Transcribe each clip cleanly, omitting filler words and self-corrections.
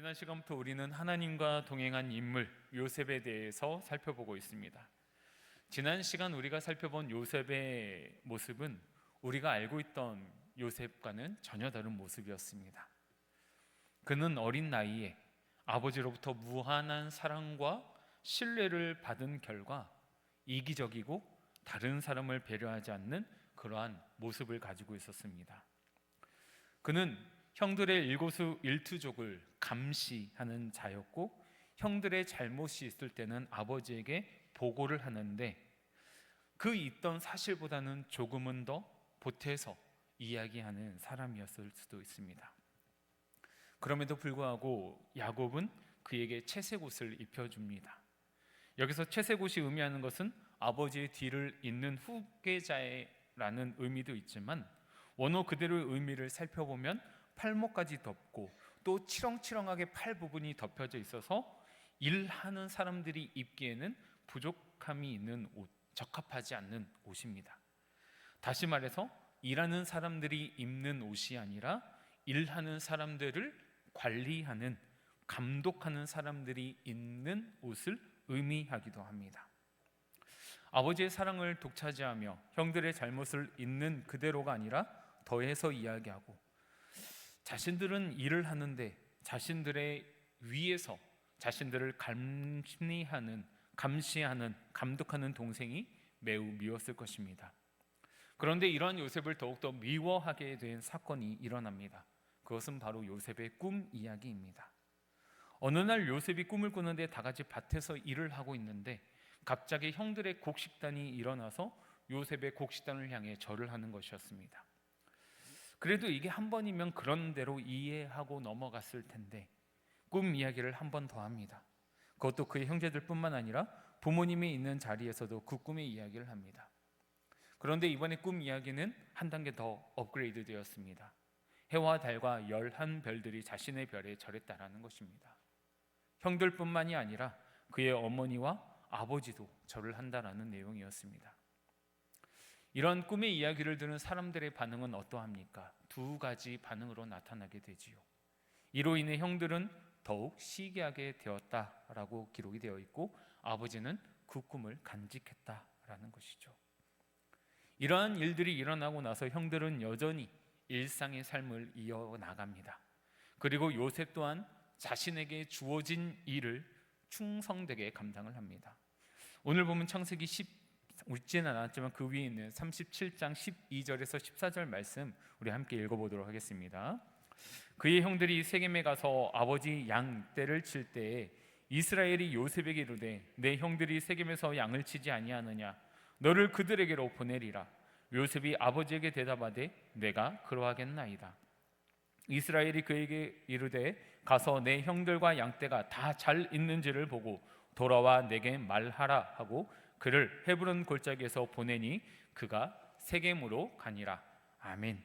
지난 시간부터 우리는 하나님과 동행한 인물 요셉에 대해서 살펴보고 있습니다. 지난 시간 우리가 살펴본 요셉의 모습은 우리가 알고 있던 요셉과는 전혀 다른 모습이었습니다. 그는 어린 나이에 아버지로부터 무한한 사랑과 신뢰를 받은 결과 이기적이고 다른 사람을 배려하지 않는 그러한 모습을 가지고 있었습니다. 그는 형들의 일거수 일투족을 감시하는 자였고, 형들의 잘못이 있을 때는 아버지에게 보고를 하는데 그 있던 사실보다는 조금은 더 보태서 이야기하는 사람이었을 수도 있습니다. 그럼에도 불구하고 야곱은 그에게 채색옷을 입혀줍니다. 여기서 채색옷이 의미하는 것은 아버지의 뒤를 잇는 후계자라는 의미도 있지만, 원어 그대로의 의미를 살펴보면 팔목까지 덮고 또 치렁치렁하게 팔 부분이 덮여져 있어서 일하는 사람들이 입기에는 부족함이 있는 옷, 적합하지 않는 옷입니다. 다시 말해서 일하는 사람들이 입는 옷이 아니라 일하는 사람들을 관리하는, 감독하는 사람들이 입는 옷을 의미하기도 합니다. 아버지의 사랑을 독차지하며 형들의 잘못을 있는 그대로가 아니라 더해서 이야기하고, 자신들은 일을 하는데 자신들의 위에서 자신들을 감시하는, 감독하는 동생이 매우 미웠을 것입니다. 그런데 이러한 요셉을 더욱더 미워하게 된 사건이 일어납니다. 그것은 바로 요셉의 꿈 이야기입니다. 어느 날 요셉이 꿈을 꾸는데 다 같이 밭에서 일을 하고 있는데 갑자기 형들의 곡식단이 일어나서 요셉의 곡식단을 향해 절을 하는 것이었습니다. 그래도 이게 한 번이면 그런 대로 이해하고 넘어갔을 텐데 꿈 이야기를 한 번 더 합니다. 그것도 그의 형제들뿐만 아니라 부모님이 있는 자리에서도 그 꿈의 이야기를 합니다. 그런데 이번에 꿈 이야기는 한 단계 더 업그레이드 되었습니다. 해와 달과 11별들이 자신의 별에 절했다라는 것입니다. 형들뿐만이 아니라 그의 어머니와 아버지도 절을 한다라는 내용이었습니다. 이런 꿈의 이야기를 들은 사람들의 반응은 어떠합니까? 두 가지 반응으로 나타나게 되지요. 이로 인해 형들은 더욱 시기하게 되었다라고 기록이 되어 있고, 아버지는 그 꿈을 간직했다라는 것이죠. 이러한 일들이 일어나고 나서 형들은 여전히 일상의 삶을 이어나갑니다. 그리고 요셉 또한 자신에게 주어진 일을 충성되게 감당을 합니다. 오늘 보면 창세기 10 웃지는 않았지만 그 위에 있는 37장 12절에서 14절 말씀 우리 함께 읽어보도록 하겠습니다. 그의 형들이 세겜에 가서 아버지 양 떼를 칠 때에 이스라엘이 요셉에게 이르되 내 형들이 세겜에서 양을 치지 아니하느냐, 너를 그들에게로 보내리라. 요셉이 아버지에게 대답하되 내가 그러하겠나이다. 이스라엘이 그에게 이르되 가서 내 형들과 양떼가 다 잘 있는지를 보고 돌아와 내게 말하라 하고 그를 헤브론 골짜기에서 보내니 그가 세겜으로 가니라. 아멘.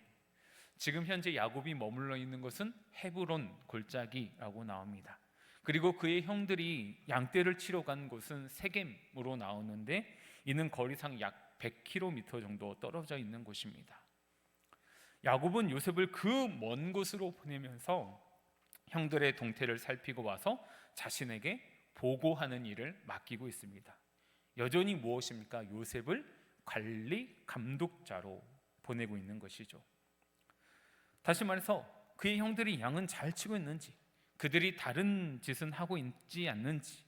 지금 현재 야곱이 머물러 있는 것은 헤브론 골짜기라고 나옵니다. 그리고 그의 형들이 양떼를 치러 간 곳은 세겜으로 나오는데 이는 거리상 약 100km 정도 떨어져 있는 곳입니다. 야곱은 요셉을 그 먼 곳으로 보내면서 형들의 동태를 살피고 와서 자신에게 보고하는 일을 맡기고 있습니다. 여전히 무엇입니까? 요셉을 관리 감독자로 보내고 있는 것이죠. 다시 말해서 그의 형들이 양은 잘 치고 있는지, 그들이 다른 짓은 하고 있지 않는지,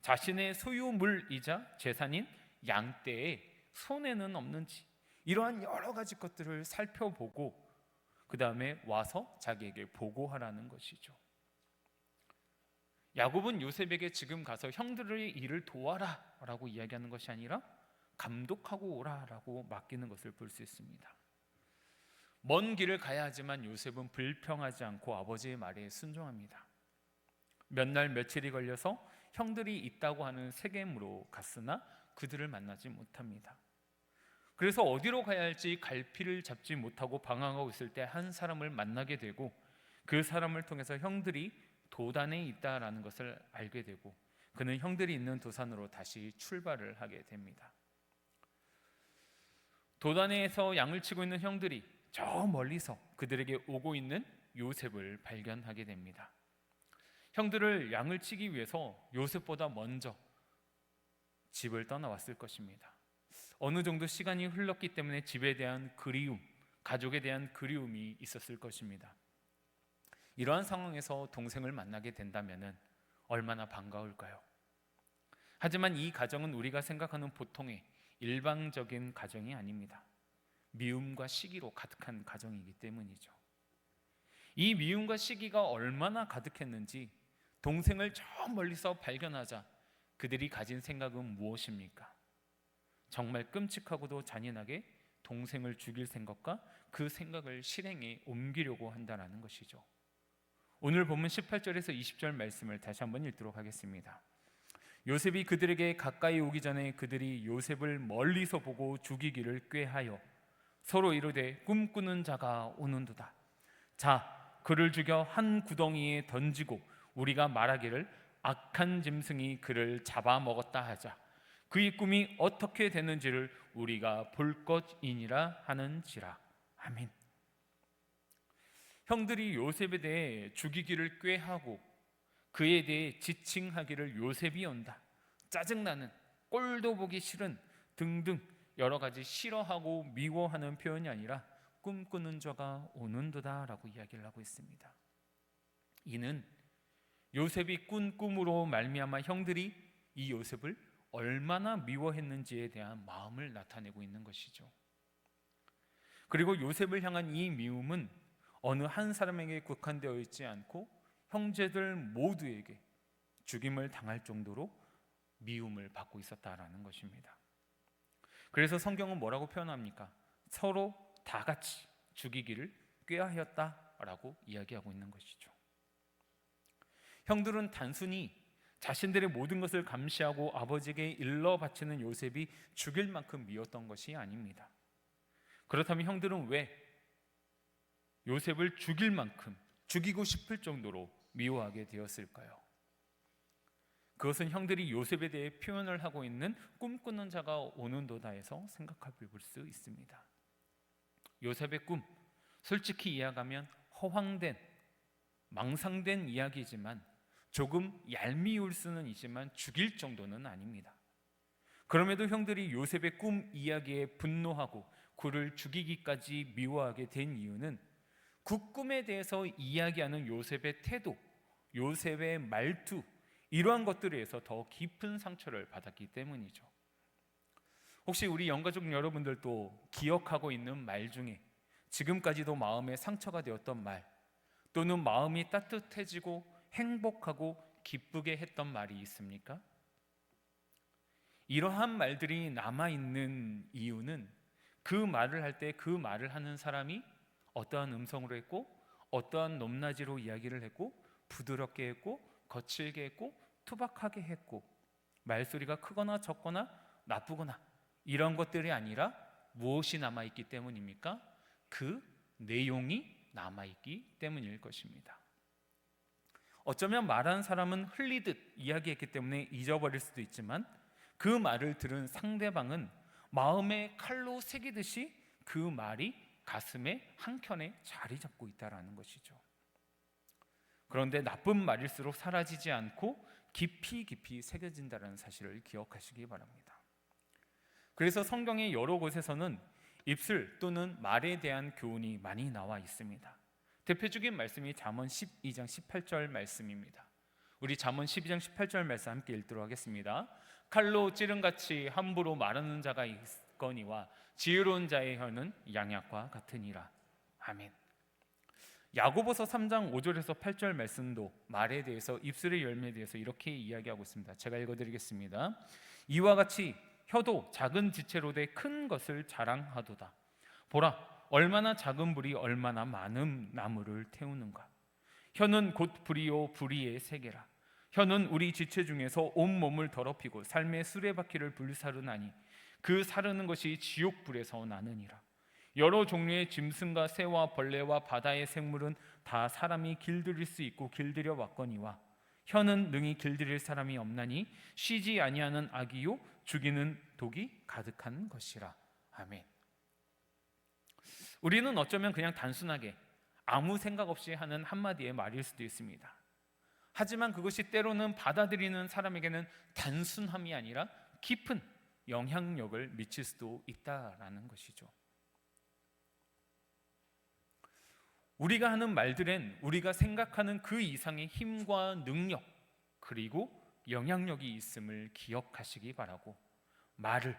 자신의 소유물이자 재산인 양떼에 손해는 없는지, 이러한 여러 가지 것들을 살펴보고 그 다음에 와서 자기에게 보고하라는 것이죠. 야곱은 요셉에게 지금 가서 형들의 일을 도와라 라고 이야기하는 것이 아니라 감독하고 오라 라고 맡기는 것을 볼 수 있습니다. 먼 길을 가야 하지만 요셉은 불평하지 않고 아버지의 말에 순종합니다. 몇 날 며칠이 걸려서 형들이 있다고 하는 세겜으로 갔으나 그들을 만나지 못합니다. 그래서 어디로 가야 할지 갈피를 잡지 못하고 방황하고 있을 때 한 사람을 만나게 되고, 그 사람을 통해서 형들이 도단에 있다라는 것을 알게 되고 그는 형들이 있는 도산으로 다시 출발을 하게 됩니다. 도단에서 양을 치고 있는 형들이 저 멀리서 그들에게 오고 있는 요셉을 발견하게 됩니다. 형들을 양을 치기 위해서 요셉보다 먼저 집을 떠나왔을 것입니다. 어느 정도 시간이 흘렀기 때문에 집에 대한 그리움, 가족에 대한 그리움이 있었을 것입니다. 이러한 상황에서 동생을 만나게 된다면 얼마나 반가울까요? 하지만 이 가정은 우리가 생각하는 보통의 일방적인 가정이 아닙니다. 미움과 시기로 가득한 가정이기 때문이죠. 이 미움과 시기가 얼마나 가득했는지 동생을 저 멀리서 발견하자 그들이 가진 생각은 무엇입니까? 정말 끔찍하고도 잔인하게 동생을 죽일 생각과 그 생각을 실행에 옮기려고 한다는 것이죠. 오늘 본문 18절에서 20절 말씀을 다시 한번 읽도록 하겠습니다. 요셉이 그들에게 가까이 오기 전에 그들이 요셉을 멀리서 보고 죽이기를 꾀하여 서로 이르되 꿈꾸는 자가 오는도다. 자, 그를 죽여 한 구덩이에 던지고 우리가 말하기를 악한 짐승이 그를 잡아먹었다 하자. 그의 꿈이 어떻게 되는지를 우리가 볼 것이니라 하는지라. 아멘. 형들이 요셉에 대해 죽이기를 꾀하고 그에 대해 지칭하기를 요셉이 온다, 짜증나는, 꼴도 보기 싫은 등등 여러 가지 싫어하고 미워하는 표현이 아니라 꿈꾸는 자가 오는도다 라고 이야기를 하고 있습니다. 이는 요셉이 꾼 꿈으로 말미암아 형들이 이 요셉을 얼마나 미워했는지에 대한 마음을 나타내고 있는 것이죠. 그리고 요셉을 향한 이 미움은 어느 한 사람에게 국한되어 있지 않고 형제들 모두에게 죽임을 당할 정도로 미움을 받고 있었다라는 것입니다. 그래서 성경은 뭐라고 표현합니까? 서로 다 같이 죽이기를 꾀하였다라고 이야기하고 있는 것이죠. 형들은 단순히 자신들의 모든 것을 감시하고 아버지에게 일러 바치는 요셉이 죽일 만큼 미웠던 것이 아닙니다. 그렇다면 형들은 왜 요셉을 죽일 만큼, 죽이고 싶을 정도로 미워하게 되었을까요? 그것은 형들이 요셉에 대해 표현을 하고 있는 꿈꾸는 자가 오는도다에서 생각해 볼 수 있습니다. 요셉의 꿈, 솔직히 이야기하면 허황된, 망상된 이야기지만 조금 얄미울 수는 있지만 죽일 정도는 아닙니다. 그럼에도 형들이 요셉의 꿈 이야기에 분노하고 그를 죽이기까지 미워하게 된 이유는 그 꿈에 대해서 이야기하는 요셉의 태도, 요셉의 말투, 이러한 것들에서 더 깊은 상처를 받았기 때문이죠. 혹시 우리 영가족 여러분들도 기억하고 있는 말 중에 지금까지도 마음에 상처가 되었던 말, 또는 마음이 따뜻해지고 행복하고 기쁘게 했던 말이 있습니까? 이러한 말들이 남아있는 이유는 그 말을 할 때 그 말을 하는 사람이 어떠한 음성으로 했고, 어떠한 높낮이로 이야기를 했고, 부드럽게 했고, 거칠게 했고, 투박하게 했고, 말소리가 크거나 적거나 나쁘거나 이런 것들이 아니라 무엇이 남아있기 때문입니까? 그 내용이 남아있기 때문일 것입니다. 어쩌면 말하는 사람은 흘리듯 이야기했기 때문에 잊어버릴 수도 있지만 그 말을 들은 상대방은 마음에 칼로 새기듯이 그 말이 가슴의 한켠에 자리 잡고 있다는 것이죠. 그런데 나쁜 말일수록 사라지지 않고 깊이 깊이 새겨진다는 사실을 기억하시기 바랍니다. 그래서 성경의 여러 곳에서는 입술 또는 말에 대한 교훈이 많이 나와 있습니다. 대표적인 말씀이 잠언 12장 18절 말씀입니다. 우리 잠언 12장 18절 말씀 함께 읽도록 하겠습니다. 칼로 찌른같이 함부로 말하는 자가 있거니와 지혜로운 자의 혀는 양약과 같으니라. 아멘. 야고보서 3장 5절에서 8절 말씀도 말에 대해서, 입술의 열매에 대해서 이렇게 이야기하고 있습니다. 제가 읽어드리겠습니다. 이와 같이 혀도 작은 지체로 돼 큰 것을 자랑하도다. 보라, 얼마나 작은 불이 얼마나 많은 나무를 태우는가. 혀는 곧 불이요 불의의 세계라. 혀는 우리 지체 중에서 온 몸을 더럽히고 삶의 수레바퀴를 불사르나니 그 사르는 것이 지옥불에서 나느니라. 여러 종류의 짐승과 새와 벌레와 바다의 생물은 다 사람이 길들일 수 있고 길들여 왔거니와 혀는 능히 길들일 사람이 없나니 쉬지 아니하는 악이요 죽이는 독이 가득한 것이라. 아멘. 우리는 어쩌면 그냥 단순하게 아무 생각 없이 하는 한마디의 말일 수도 있습니다. 하지만 그것이 때로는 받아들이는 사람에게는 단순함이 아니라 깊은 영향력을 미칠 수도 있다라는 것이죠. 우리가 하는 말들엔 우리가 생각하는 그 이상의 힘과 능력 그리고 영향력이 있음을 기억하시기 바라고, 말을,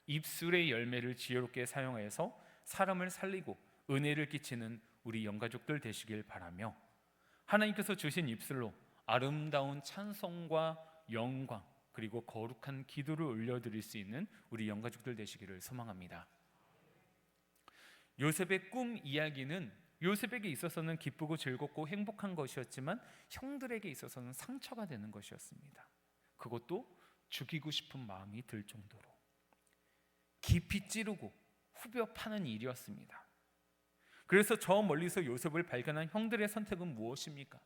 입술의 열매를 지혜롭게 사용해서 사람을 살리고 은혜를 끼치는 우리 영가족들 되시길 바라며, 하나님께서 주신 입술로 아름다운 찬송과 영광 그리고 거룩한 기도를 올려드릴 수 있는 우리 영가족들 되시기를 소망합니다. 요셉의 꿈 이야기는 요셉에게 있어서는 기쁘고 즐겁고 행복한 것이었지만 형들에게 있어서는 상처가 되는 것이었습니다. 그것도 죽이고 싶은 마음이 들 정도로 깊이 찌르고 후벼 파는 일이었습니다. 그래서 저 멀리서 요셉을 발견한 형들의 선택은 무엇입니까?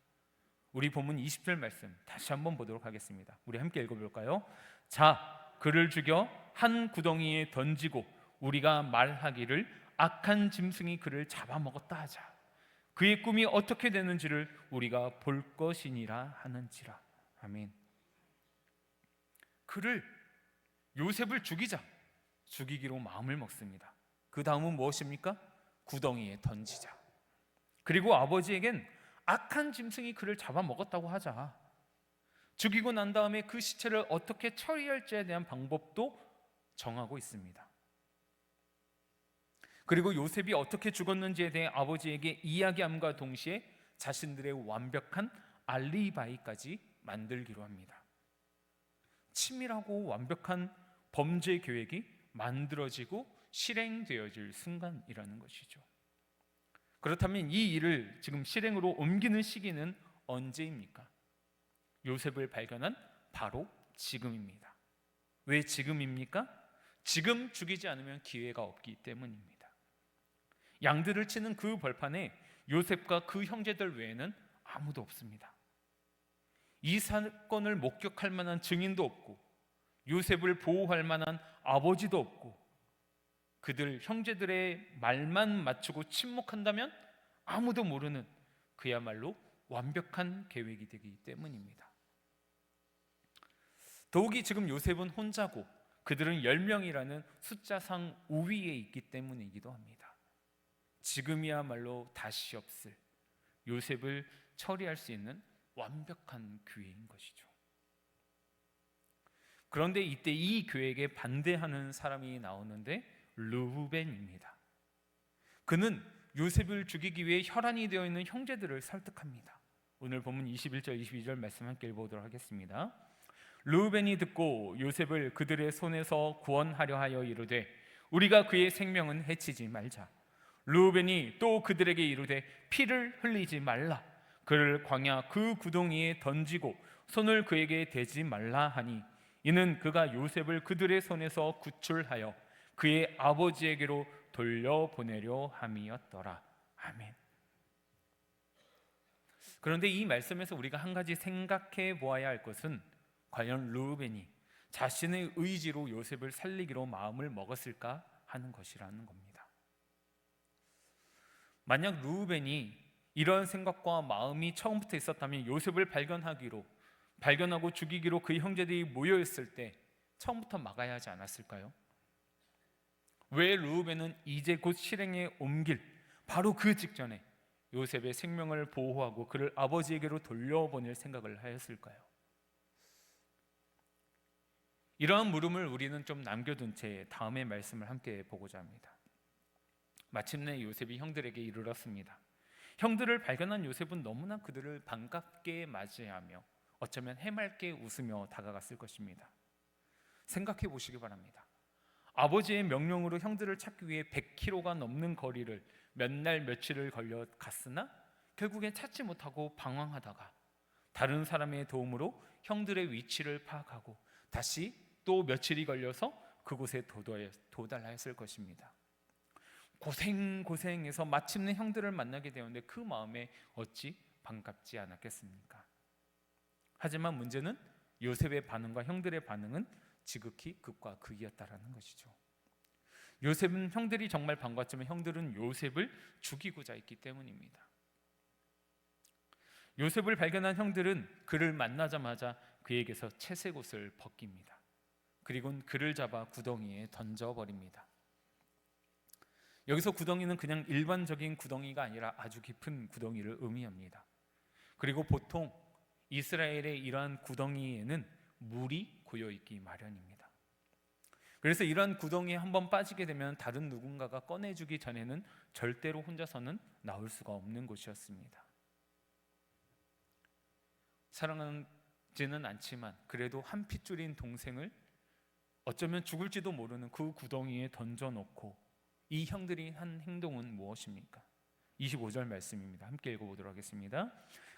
우리 본문 20절 말씀 다시 한번 보도록 하겠습니다. 우리 함께 읽어볼까요? 자, 그를 죽여 한 구덩이에 던지고 우리가 말하기를 악한 짐승이 그를 잡아먹었다 하자. 그의 꿈이 어떻게 되는지를 우리가 볼 것이니라 하는지라. 아멘. 요셉을 죽이기로 마음을 먹습니다. 그 다음은 무엇입니까? 구덩이에 던지자. 그리고 아버지에겐 악한 짐승이 그를 잡아먹었다고 하자. 죽이고 난 다음에 그 시체를 어떻게 처리할지에 대한 방법도 정하고 있습니다. 그리고 요셉이 어떻게 죽었는지에 대해 아버지에게 이야기함과 동시에 자신들의 완벽한 알리바이까지 만들기로 합니다. 치밀하고 완벽한 범죄 계획이 만들어지고 실행되어질 순간이라는 것이죠. 그렇다면 이 일을 지금 실행으로 옮기는 시기는 언제입니까? 요셉을 발견한 바로 지금입니다. 왜 지금입니까? 지금 죽이지 않으면 기회가 없기 때문입니다. 양들을 치는 그 벌판에 요셉과 그 형제들 외에는 아무도 없습니다. 이 사건을 목격할 만한 증인도 없고 요셉을 보호할 만한 아버지도 없고, 그들 형제들의 말만 맞추고 침묵한다면 아무도 모르는 그야말로 완벽한 계획이 되기 때문입니다. 더욱이 지금 요셉은 혼자고 그들은 10명이라는 숫자상 우위에 있기 때문이기도 합니다. 지금이야말로 다시 없을 요셉을 처리할 수 있는 완벽한 기회인 것이죠. 그런데 이때 이 계획에 반대하는 사람이 나오는데 르우벤입니다. 그는 요셉을 죽이기 위해 혈안이 되어 있는 형제들을 설득합니다. 오늘 본문 21절 22절 말씀 함께 읽어보도록 하겠습니다. 르우벤이 듣고 요셉을 그들의 손에서 구원하려 하여 이르되 우리가 그의 생명은 해치지 말자. 르우벤이 또 그들에게 이르되 피를 흘리지 말라. 그를 광야 그 구덩이에 던지고 손을 그에게 대지 말라 하니 이는 그가 요셉을 그들의 손에서 구출하여 그의 아버지에게로 돌려보내려 함이었더라. 아멘. 그런데 이 말씀에서 우리가 한 가지 생각해 보아야 할 것은 과연 르우벤이 자신의 의지로 요셉을 살리기로 마음을 먹었을까 하는 것이라는 겁니다. 만약 르우벤이 이런 생각과 마음이 처음부터 있었다면 요셉을 발견하고 죽이기로 그 형제들이 모여있을 때 처음부터 막아야 하지 않았을까요? 왜 르우벤은 이제 곧 실행에 옮길 바로 그 직전에 요셉의 생명을 보호하고 그를 아버지에게로 돌려보낼 생각을 하였을까요? 이러한 물음을 우리는 좀 남겨둔 채 다음의 말씀을 함께 보고자 합니다. 마침내 요셉이 형들에게 이르렀습니다. 형들을 발견한 요셉은 너무나 그들을 반갑게 맞이하며 어쩌면 해맑게 웃으며 다가갔을 것입니다. 생각해 보시기 바랍니다. 아버지의 명령으로 형들을 찾기 위해 100km가 넘는 거리를 몇 날 며칠을 걸려 갔으나 결국엔 찾지 못하고 방황하다가 다른 사람의 도움으로 형들의 위치를 파악하고 다시 또 며칠이 걸려서 그곳에 도달하였을 것입니다. 고생해서 마침내 형들을 만나게 되었는데 그 마음에 어찌 반갑지 않았겠습니까? 하지만 문제는 요셉의 반응과 형들의 반응은 지극히 극과 극이었다라는 것이죠. 요셉은 형들이 정말 반갑지만 형들은 요셉을 죽이고자 했기 때문입니다. 요셉을 발견한 형들은 그를 만나자마자 그에게서 채색 옷을 벗깁니다. 그리고는 그를 잡아 구덩이에 던져버립니다. 여기서 구덩이는 그냥 일반적인 구덩이가 아니라 아주 깊은 구덩이를 의미합니다. 그리고 보통 이스라엘의 이러한 구덩이에는 물이 고여있기 마련입니다. 그래서 이러한 구덩이에 한번 빠지게 되면 다른 누군가가 꺼내주기 전에는 절대로 혼자서는 나올 수가 없는 곳이었습니다. 사랑하지는 않지만 그래도 한 핏줄인 동생을 어쩌면 죽을지도 모르는 그 구덩이에 던져놓고 이 형들이 한 행동은 무엇입니까? 25절 말씀입니다. 함께 읽어보도록 하겠습니다.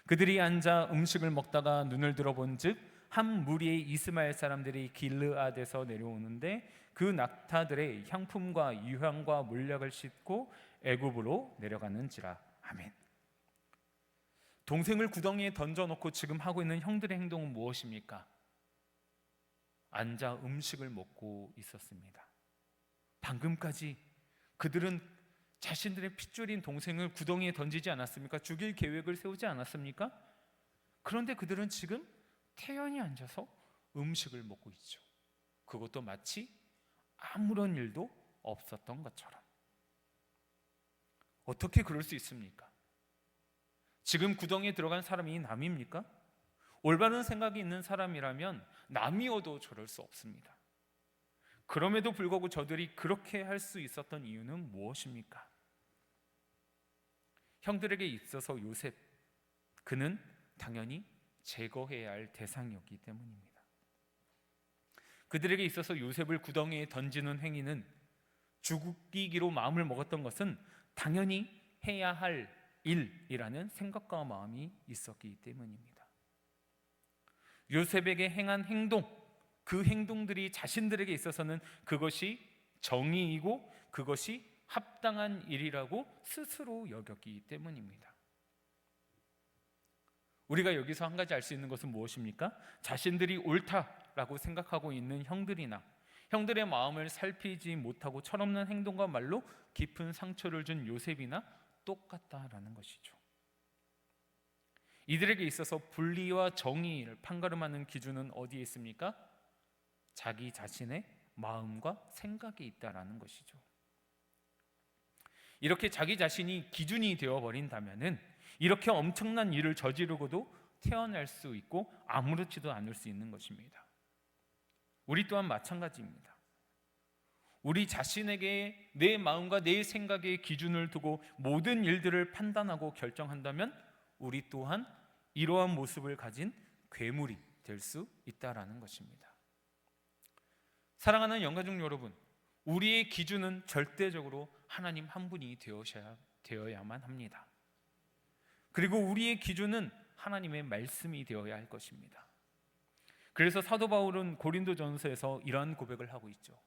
그들이 앉아 음식을 먹다가 눈을 들어본즉 한 무리의 이스마엘 사람들이 길르앗에서 내려오는데 그 낙타들의 향품과 유향과 물약을 싣고 애굽으로 내려가는지라. 아멘. 동생을 구덩이에 던져놓고 지금 하고 있는 형들의 행동은 무엇입니까? 앉아 음식을 먹고 있었습니다. 방금까지 그들은 자신들의 핏줄인 동생을 구덩이에 던지지 않았습니까? 죽일 계획을 세우지 않았습니까? 그런데 그들은 지금 태연히 앉아서 음식을 먹고 있죠. 그것도 마치 아무런 일도 없었던 것처럼. 어떻게 그럴 수 있습니까? 지금 구덩이에 들어간 사람이 남입니까? 올바른 생각이 있는 사람이라면 남이어도 저럴 수 없습니다. 그럼에도 불구하고 저들이 그렇게 할 수 있었던 이유는 무엇입니까? 형들에게 있어서 요셉, 그는 당연히 제거해야 할 대상이었기 때문입니다. 그들에게 있어서 요셉을 구덩이에 던지는 행위는 죽이기로 마음을 먹었던 것은 당연히 해야 할 일이라는 생각과 마음이 있었기 때문입니다. 요셉에게 행한 행동, 그 행동들이 자신들에게 있어서는 그것이 정의이고 그것이 합당한 일이라고 스스로 여겼기 때문입니다. 우리가 여기서 한 가지 알 수 있는 것은 무엇입니까? 자신들이 옳다라고 생각하고 있는 형들이나 형들의 마음을 살피지 못하고 철없는 행동과 말로 깊은 상처를 준 요셉이나 똑같다라는 것이죠. 이들에게 있어서 분리와 정의를 판가름하는 기준은 어디에 있습니까? 자기 자신의 마음과 생각에 있다라는 것이죠. 이렇게 자기 자신이 기준이 되어버린다면은 이렇게 엄청난 일을 저지르고도 태어날 수 있고 아무렇지도 않을 수 있는 것입니다. 우리 또한 마찬가지입니다. 우리 자신에게 내 마음과 내 생각의 기준을 두고 모든 일들을 판단하고 결정한다면 우리 또한 이러한 모습을 가진 괴물이 될 수 있다라는 것입니다. 사랑하는 영가족 여러분, 우리의 기준은 절대적으로 하나님 한 분이 되어야만 합니다. 그리고 우리의 기준은 하나님의 말씀이 되어야 할 것입니다. 그래서 사도 바울은 고린도전서에서 이러한 고백을 하고 있죠.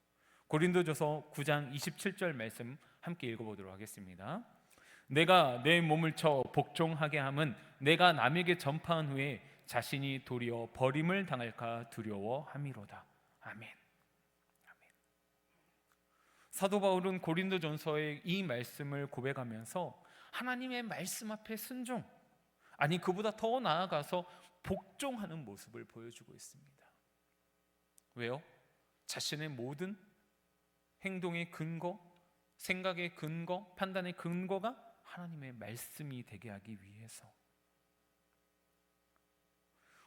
고린도전서 9장 27절 말씀 함께 읽어보도록 하겠습니다. 내가 내 몸을 쳐 복종하게 함은 내가 남에게 전파한 후에 자신이 도리어 버림을 당할까 두려워함이로다. 아멘. 사도 바울은 고린도전서의 이 말씀을 고백하면서 하나님의 말씀 앞에 순종, 아니 그보다 더 나아가서 복종하는 모습을 보여주고 있습니다. 왜요? 자신의 모든 행동의 근거, 생각의 근거, 판단의 근거가 하나님의 말씀이 되게 하기 위해서.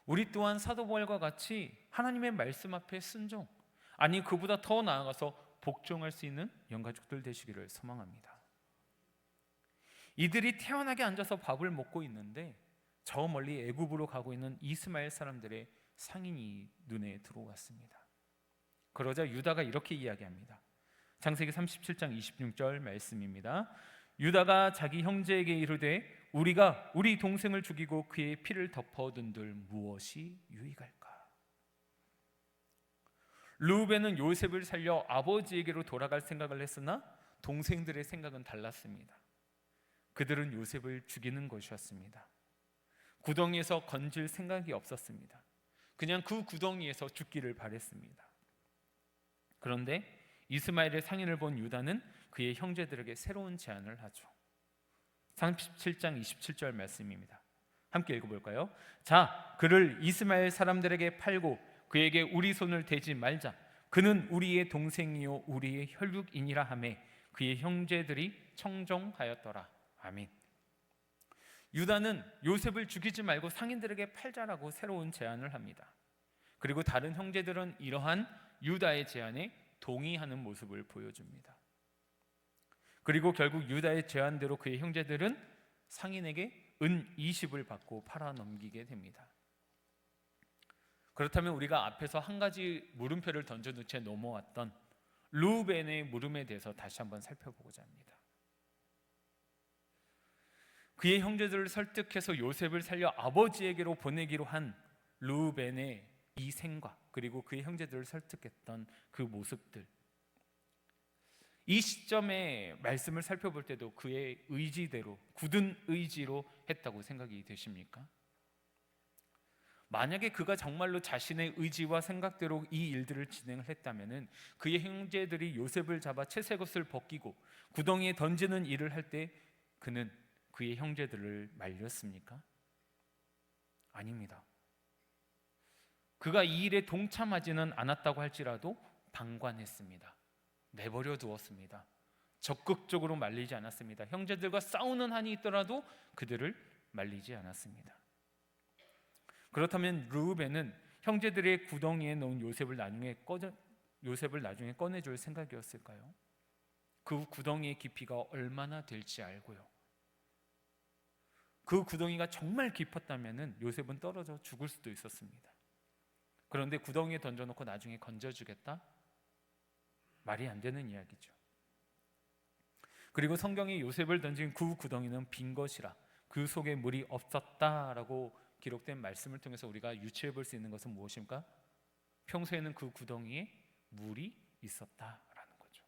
우리 또한 사도 바울과 같이 하나님의 말씀 앞에 순종, 아니 그보다 더 나아가서 복종할 수 있는 영가족들 되시기를 소망합니다. 이들이 태연하게 앉아서 밥을 먹고 있는데 저 멀리 애굽으로 가고 있는 이스마엘 사람들의 상인이 눈에 들어왔습니다. 그러자 유다가 이렇게 이야기합니다. 창세기 37장 26절 말씀입니다. 유다가 자기 형제에게 이르되 우리가 우리 동생을 죽이고 그의 피를 덮어둔들 무엇이 유익할까? 르우벤은 요셉을 살려 아버지에게로 돌아갈 생각을 했으나 동생들의 생각은 달랐습니다. 그들은 요셉을 죽이는 것이었습니다. 구덩이에서 건질 생각이 없었습니다. 그냥 그 구덩이에서 죽기를 바랬습니다. 그런데 이스마엘의 상인을 본 유다는 그의 형제들에게 새로운 제안을 하죠. 37장 27절 말씀입니다. 함께 읽어볼까요? 자, 그를 이스마엘 사람들에게 팔고 그에게 우리 손을 대지 말자. 그는 우리의 동생이요 우리의 혈육이니라 하매 그의 형제들이 청종하였더라. 아멘. 유다는 요셉을 죽이지 말고 상인들에게 팔자라고 새로운 제안을 합니다. 그리고 다른 형제들은 이러한 유다의 제안에 동의하는 모습을 보여줍니다. 그리고 결국 유다의 제안대로 그의 형제들은 상인에게 은 20을 받고 팔아 넘기게 됩니다. 그렇다면 우리가 앞에서 한 가지 물음표를 던져둔 채 넘어왔던 르우벤의 물음에 대해서 다시 한번 살펴보고자 합니다. 그의 형제들을 설득해서 요셉을 살려 아버지에게로 보내기로 한 르우벤의 이 생각, 그리고 그의 형제들을 설득했던 그 모습들, 이 시점에 말씀을 살펴볼 때도 그의 의지대로, 굳은 의지로 했다고 생각이 되십니까? 만약에 그가 정말로 자신의 의지와 생각대로 이 일들을 진행을 했다면 그의 형제들이 요셉을 잡아 채색옷을 벗기고 구덩이에 던지는 일을 할 때 그는 그의 형제들을 말렸습니까? 아닙니다. 그가 이 일에 동참하지는 않았다고 할지라도 방관했습니다. 내버려 두었습니다. 적극적으로 말리지 않았습니다. 형제들과 싸우는 한이 있더라도 그들을 말리지 않았습니다. 그렇다면 르우벤은 형제들의 구덩이에 넣은 요셉을 나중에 꺼내줄 생각이었을까요? 그 구덩이의 깊이가 얼마나 될지 알고요. 그 구덩이가 정말 깊었다면 요셉은 떨어져 죽을 수도 있었습니다. 그런데 구덩이에 던져놓고 나중에 건져주겠다? 말이 안 되는 이야기죠. 그리고 성경이 요셉을 던진 그 구덩이는 빈 것이라 그 속에 물이 없었다라고 기록된 말씀을 통해서 우리가 유추해 볼 수 있는 것은 무엇입니까? 평소에는 그 구덩이에 물이 있었다라는 거죠.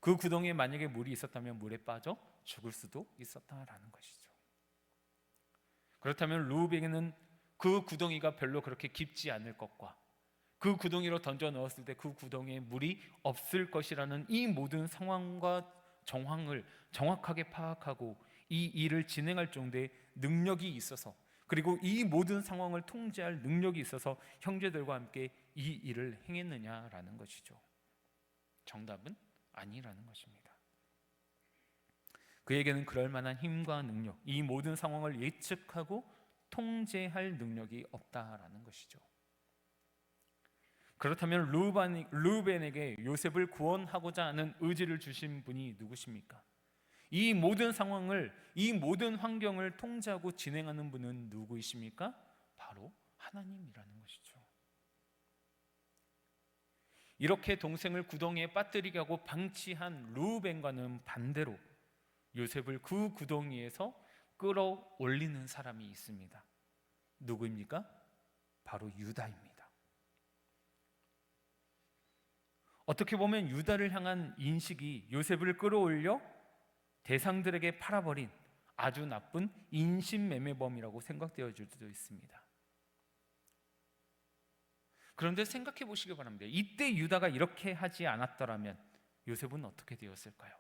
그 구덩이에 만약에 물이 있었다면 물에 빠져 죽을 수도 있었다라는 것이죠. 그렇다면 르우벤은 그 구덩이가 별로 그렇게 깊지 않을 것과 그 구덩이로 던져 넣었을 때 그 구덩이에 물이 없을 것이라는 이 모든 상황과 정황을 정확하게 파악하고 이 일을 진행할 정도의 능력이 있어서, 그리고 이 모든 상황을 통제할 능력이 있어서 형제들과 함께 이 일을 행했느냐라는 것이죠. 정답은 아니라는 것입니다. 그에게는 그럴 만한 힘과 능력, 이 모든 상황을 예측하고 통제할 능력이 없다라는 것이죠. 그렇다면 르우벤에게 요셉을 구원하고자 하는 의지를 주신 분이 누구십니까? 이 모든 상황을, 이 모든 환경을 통제하고 진행하는 분은 누구이십니까? 바로 하나님이라는 것이죠. 이렇게 동생을 구덩이에 빠뜨리게 하고 방치한 르우벤과는 반대로 요셉을 그 구덩이에서 끌어올리는 사람이 있습니다. 누구입니까? 바로 유다입니다. 어떻게 보면 유다를 향한 인식이 요셉을 끌어올려 대상들에게 팔아버린 아주 나쁜 인신매매범이라고 생각되어질 수도 있습니다. 그런데 생각해 보시기 바랍니다. 이때 유다가 이렇게 하지 않았더라면 요셉은 어떻게 되었을까요?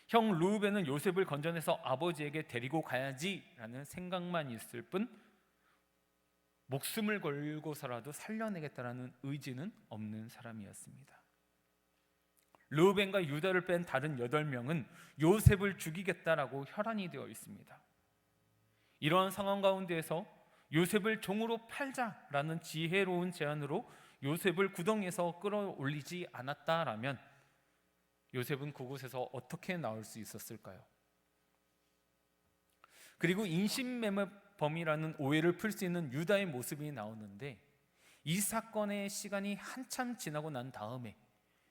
형 르우벤은 요셉을 건져내서 아버지에게 데리고 가야지라는 생각만 있을 뿐 목숨을 걸고서라도 살려내겠다라는 의지는 없는 사람이었습니다. 르우벤과 유다를 뺀 다른 8명은 요셉을 죽이겠다라고 혈안이 되어 있습니다. 이러한 상황 가운데에서 요셉을 종으로 팔자라는 지혜로운 제안으로 요셉을 구덩이에서 끌어올리지 않았다라면 요셉은 그곳에서 어떻게 나올 수 있었을까요? 그리고 인신매매범이라는 오해를 풀 수 있는 유다의 모습이 나오는데, 이 사건의 시간이 한참 지나고 난 다음에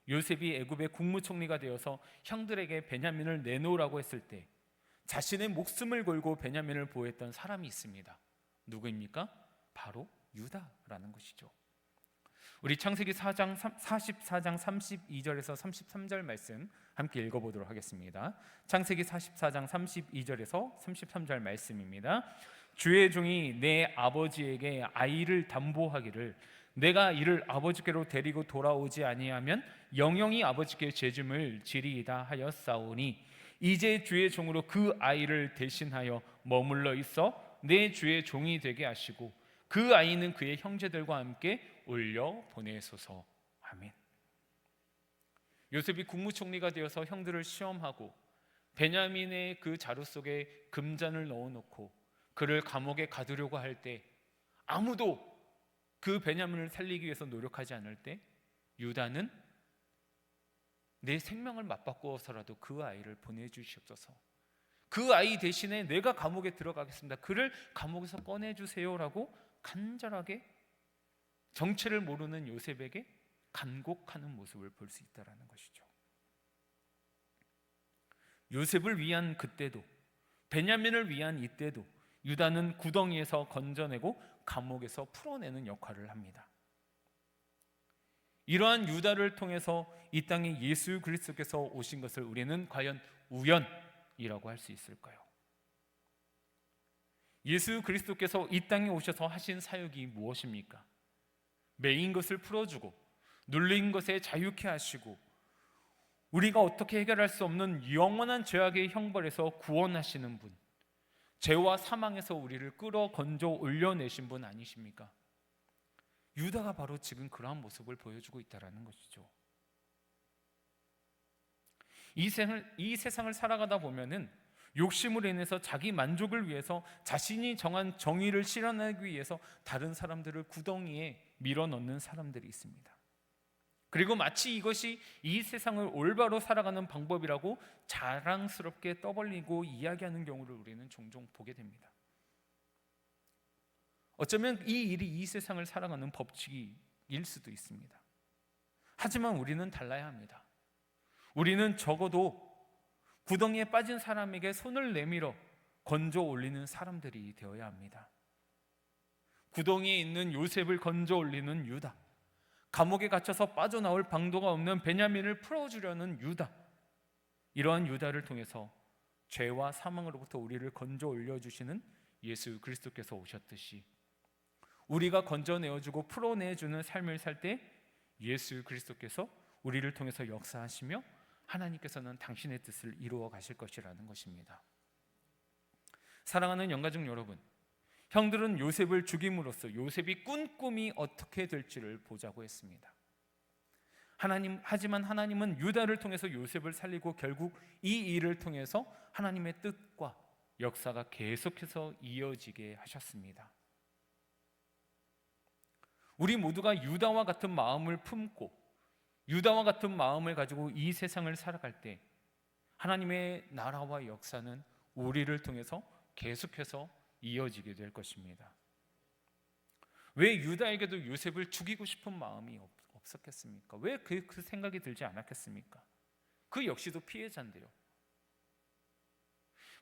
요셉이 애굽의 국무총리가 되어서 형들에게 베냐민을 내놓으라고 했을 때 자신의 목숨을 걸고 베냐민을 보호했던 사람이 있습니다. 누구입니까? 바로 유다라는 것이죠. 우리 창세기 44장 32절에서 33절 말씀 함께 읽어보도록 하겠습니다. 창세기 44장 32절에서 33절 말씀입니다. 주의 종이 내 아버지에게 아이를 담보하기를 내가 이를 아버지께로 데리고 돌아오지 아니하면 영영이 아버지께 죄짐을 지리이다 하였사오니 이제 주의 종으로 그 아이를 대신하여 머물러 있어 내 주의 종이 되게 하시고 그 아이는 그의 형제들과 함께 올려 보내소서. 아멘. 요셉이 국무총리가 되어서 형들을 시험하고 베냐민의 그 자루 속에 금잔을 넣어놓고 그를 감옥에 가두려고 할 때 아무도 그 베냐민을 살리기 위해서 노력하지 않을 때 유다는 내 생명을 맞바꾸어서라도 그 아이를 보내주시옵소서, 그 아이 대신에 내가 감옥에 들어가겠습니다, 그를 감옥에서 꺼내주세요라고 간절하게 정체를 모르는 요셉에게 간곡하는 모습을 볼 수 있다는 것이죠. 요셉을 위한 그때도, 베냐민을 위한 이때도 유다는 구덩이에서 건져내고 감옥에서 풀어내는 역할을 합니다. 이러한 유다를 통해서 이 땅에 예수 그리스도께서 오신 것을 우리는 과연 우연이라고 할 수 있을까요? 예수 그리스도께서 이 땅에 오셔서 하신 사역이 무엇입니까? 매인 것을 풀어주고 눌린 것에 자유케 하시고 우리가 어떻게 해결할 수 없는 영원한 죄악의 형벌에서 구원하시는 분, 죄와 사망에서 우리를 끌어 건져 올려내신 분 아니십니까? 유다가 바로 지금 그러한 모습을 보여주고 있다는 것이죠. 이 세상을 살아가다 보면은 욕심으로 인해서 자기 만족을 위해서 자신이 정한 정의를 실현하기 위해서 다른 사람들을 구덩이에 밀어넣는 사람들이 있습니다. 그리고 마치 이것이 이 세상을 올바로 살아가는 방법이라고 자랑스럽게 떠벌리고 이야기하는 경우를 우리는 종종 보게 됩니다. 어쩌면 이 일이 이 세상을 살아가는 법칙일 수도 있습니다. 하지만 우리는 달라야 합니다. 우리는 적어도 구덩이에 빠진 사람에게 손을 내밀어 건져 올리는 사람들이 되어야 합니다. 구덩이에 있는 요셉을 건져 올리는 유다, 감옥에 갇혀서 빠져나올 방도가 없는 베냐민을 풀어주려는 유다, 이러한 유다를 통해서 죄와 사망으로부터 우리를 건져 올려주시는 예수 그리스도께서 오셨듯이 우리가 건져내어주고 풀어내주는 삶을 살 때 예수 그리스도께서 우리를 통해서 역사하시며 하나님께서는 당신의 뜻을 이루어 가실 것이라는 것입니다. 사랑하는 영가족 여러분, 형들은 요셉을 죽임으로써 요셉이 꾼 꿈이 어떻게 될지를 보자고 했습니다. 하지만 하나님은 유다를 통해서 요셉을 살리고 결국 이 일을 통해서 하나님의 뜻과 역사가 계속해서 이어지게 하셨습니다. 우리 모두가 유다와 같은 마음을 품고 유다와 같은 마음을 가지고 이 세상을 살아갈 때 하나님의 나라와 역사는 우리를 통해서 계속해서 이어지게 될 것입니다. 왜 유다에게도 요셉을 죽이고 싶은 마음이 없었겠습니까? 왜 그 생각이 들지 않았겠습니까? 그 역시도 피해자인데요.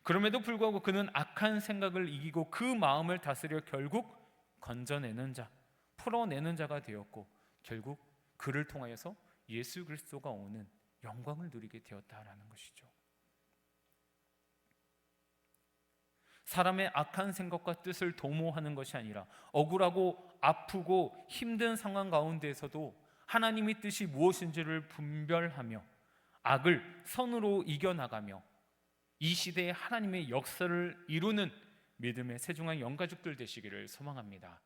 그럼에도 불구하고 그는 악한 생각을 이기고 그 마음을 다스려 결국 건져내는 자, 풀어내는 자가 되었고 결국 그를 통하여서 예수 그리스도가 오는 영광을 누리게 되었다라는 것이죠. 사람의 악한 생각과 뜻을 도모하는 것이 아니라 억울하고 아프고 힘든 상황 가운데에서도 하나님의 뜻이 무엇인지를 분별하며 악을 선으로 이겨나가며 이 시대에 하나님의 역사를 이루는 믿음의 세중한 영가족들 되시기를 소망합니다.